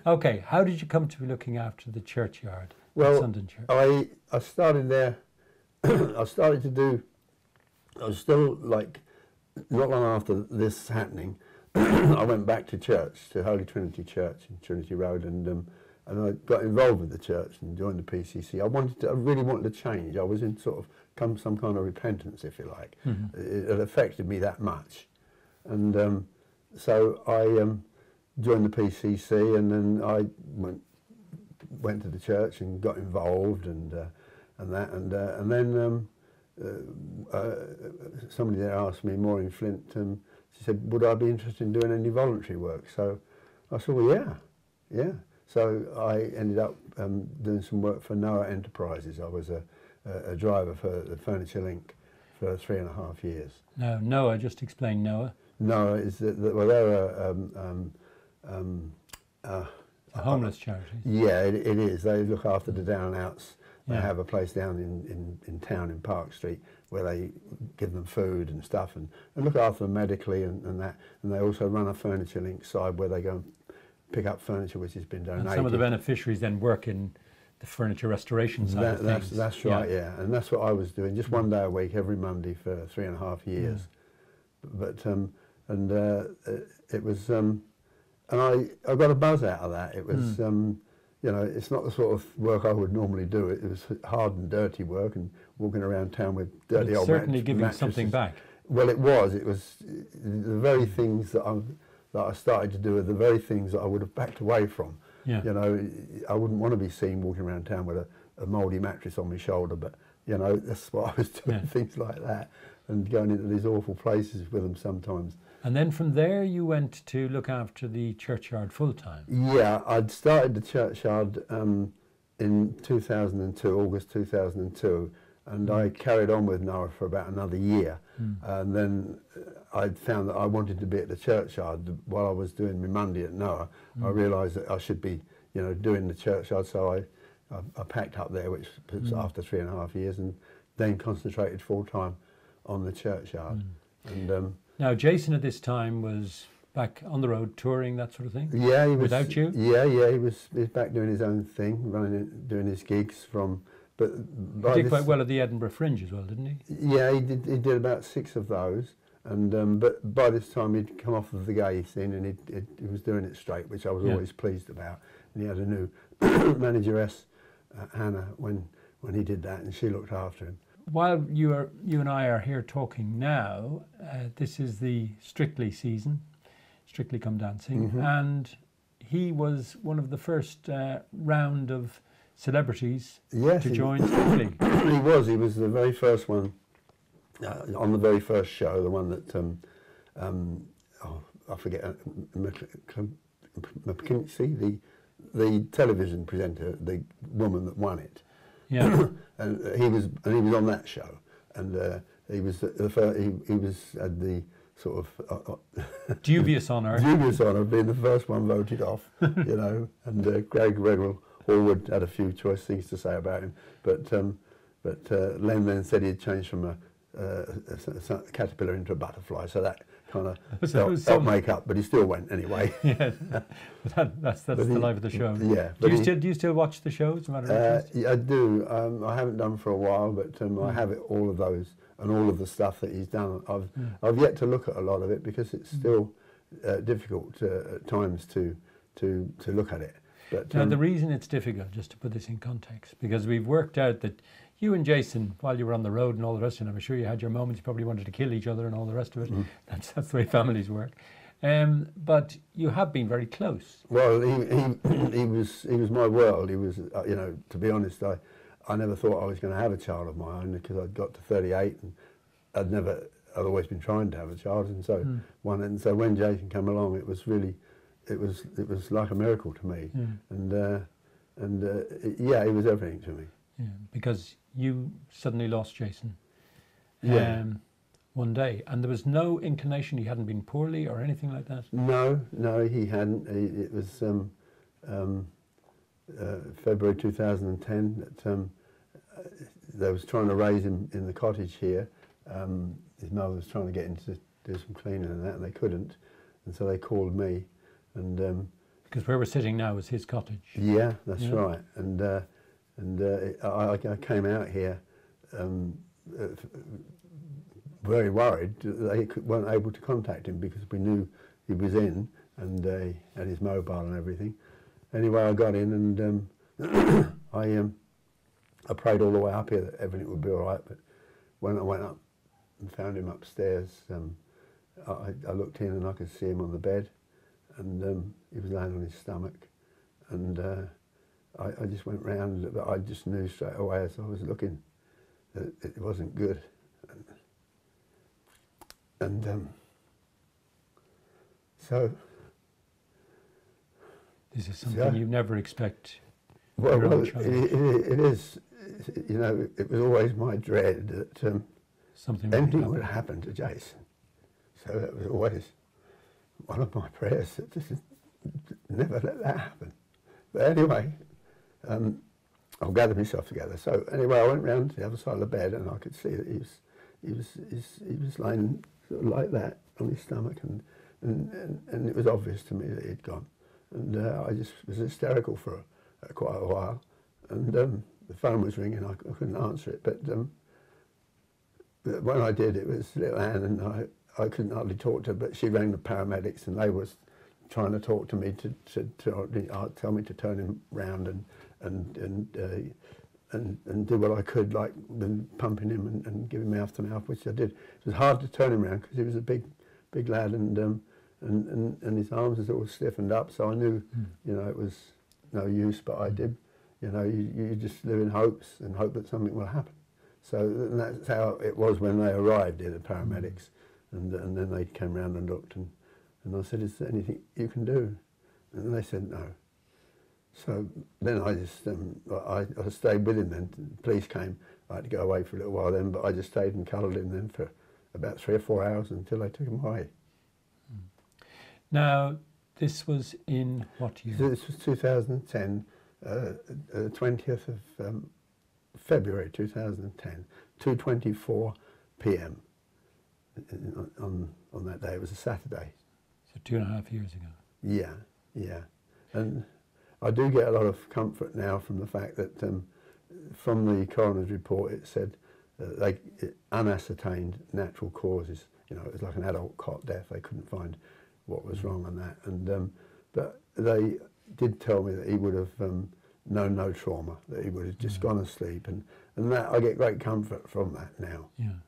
Okay, how did you come to be looking after the churchyard at Well, Sundon Church? I started there. I started to do. I was still like, not long after this happening, I went back to church, to Holy Trinity Church in Trinity Road, and I got involved with the church and joined the PCC. I really wanted to change. I was in sort of some kind of repentance, if you like. Mm-hmm. It affected me that much, and so I joined the PCC, and then I went to the church and got involved, and then somebody there asked me, Maureen Flint, she said, would I be interested in doing any voluntary work? So I said, well, yeah. So I ended up doing some work for Noah Enterprises. I was a driver for the Furniture Link for 3.5 years. Now, Noah, just explain Noah. Noah is, well, they're a homeless charity. Yeah, it is. They look after the down and outs. They Yeah. have a place down in town in Park Street where they give them food and stuff and look after them medically and that. And they also run a Furniture Link side where they go and pick up furniture which has been donated. And some of the beneficiaries then work in the furniture restoration side of things. That's right, yeah. And that's what I was doing, just one day a week, every Monday for 3.5 years. But it was, and I got a buzz out of that. It was, you know, it's not the sort of work I would normally do. It was hard and dirty work and walking around town with dirty old certainly giving mattresses. something back. Well, it was the very things that I started to do are the very things that I would have backed away from. Yeah. You know, I wouldn't want to be seen walking around town with a mouldy mattress on my shoulder, but, you know, that's what I was doing, things like that, and going into these awful places with them sometimes. And then from there you went to look after the churchyard full time. Yeah, I'd started the churchyard in 2002, August 2002, and I carried on with Noah for about another year. And then I'd found that I wanted to be at the churchyard while I was doing my Monday at Noah. I realised that I should be, you know, doing the churchyard, so I packed up there, which was after 3.5 years, and then concentrated full time on the churchyard. And now Jason at this time was back on the road touring, that sort of thing. Yeah, he was. Without you? Yeah, he was back doing his own thing, doing his gigs from. But he did quite well at the Edinburgh Fringe as well, didn't he? Yeah, he did. He did about 6 of those, and but by this time he'd come off of the gay scene and he was doing it straight, which I was always pleased about. And he had a new manageress, Hannah, when he did that, and she looked after him. While you and I are here talking now, this is the Strictly season, Strictly Come Dancing, and he was one of the first round of celebrities to join Strictly. He was the very first one on the very first show, the one that I forget, McKinsey, the television presenter, the woman that won it. Yeah. and he was on that show, and he was had the sort of dubious honour of being the first one voted off, you know. And Craig Hallwood had a few choice things to say about him, but Len then said he'd changed from a caterpillar into a butterfly, so that kind of helped make up. But he still went anyway. Yeah, that's the life of the show. Yeah. Do you still watch the shows? Yeah, I do. I haven't done for a while, but I have all of those and all of the stuff that he's done. I've yet to look at a lot of it because it's still difficult at times to look at it. But now the reason it's difficult, just to put this in context, because we've worked out that you and Jason, while you were on the road and all the rest of it, I'm sure you had your moments, you probably wanted to kill each other and all the rest of it. That's the way families work. But you have been very close. Well, he was my world. He was, you know, to be honest, I never thought I was going to have a child of my own, because I'd got to 38 and I'd always been trying to have a child, and so so when Jason came along, it was really, it was like a miracle to me, yeah, he was everything to me. Yeah, because you suddenly lost Jason. One day, and there was no inclination he hadn't been poorly or anything like that? No, he hadn't. It was February 2010 that they was trying to raise him in the cottage here. His mother was trying to get him to do some cleaning and that, and they couldn't, and so they called me, and Because where we're sitting now is his cottage. Yeah, that's Yeah. right. And I came out here very worried that they weren't able to contact him because we knew he was in and he had his mobile and everything. Anyway, I got in and I prayed all the way up here that everything would be all right. But when I went up and found him upstairs, I looked in and I could see him on the bed, and he was laying on his stomach. And I just went round, but I just knew straight away as I was looking that it wasn't good. And so... This is something you never expect. Well, your own it child. is, you know, it was always my dread that Something would anything happen. would happen to Jason. So that was always one of my prayers, that just never let that happen. But anyway, I'll gather myself together. So anyway, I went round to the other side of the bed and I could see that he was lying sort of like that on his stomach, and it was obvious to me that he'd gone. And I just was hysterical for quite a while. And the phone was ringing, I couldn't answer it. But when I did, it was little Anne, and I couldn't hardly talk to her, but she rang the paramedics and they was trying to talk to me to tell me to turn him round and do what I could, like pumping him and giving mouth to mouth, which I did. It was hard to turn him round because he was a big lad, and his arms was all stiffened up, so I knew, you know, it was no use, but I did, you know, you just live in hopes and hope that something will happen. So and that's how it was when they arrived here, the paramedics, and then they came round and looked, and I said, is there anything you can do? And they said no. So then I just, I stayed with him then. The police came, I had to go away for a little while then, but I just stayed and cuddled him then for about 3 or 4 hours until they took him away. Now, this was in what year? So this was 2010, 20th of February 2010, 2:24 p.m. on that day. It was a Saturday. So 2.5 years ago. Yeah, yeah. And I do get a lot of comfort now from the fact that from the coroner's report it said unascertained natural causes. You know, it was like an adult cot death. They couldn't find what was wrong on that. And but they did tell me that he would have known no trauma, that he would have just gone to sleep. And that I get great comfort from that now. Yeah.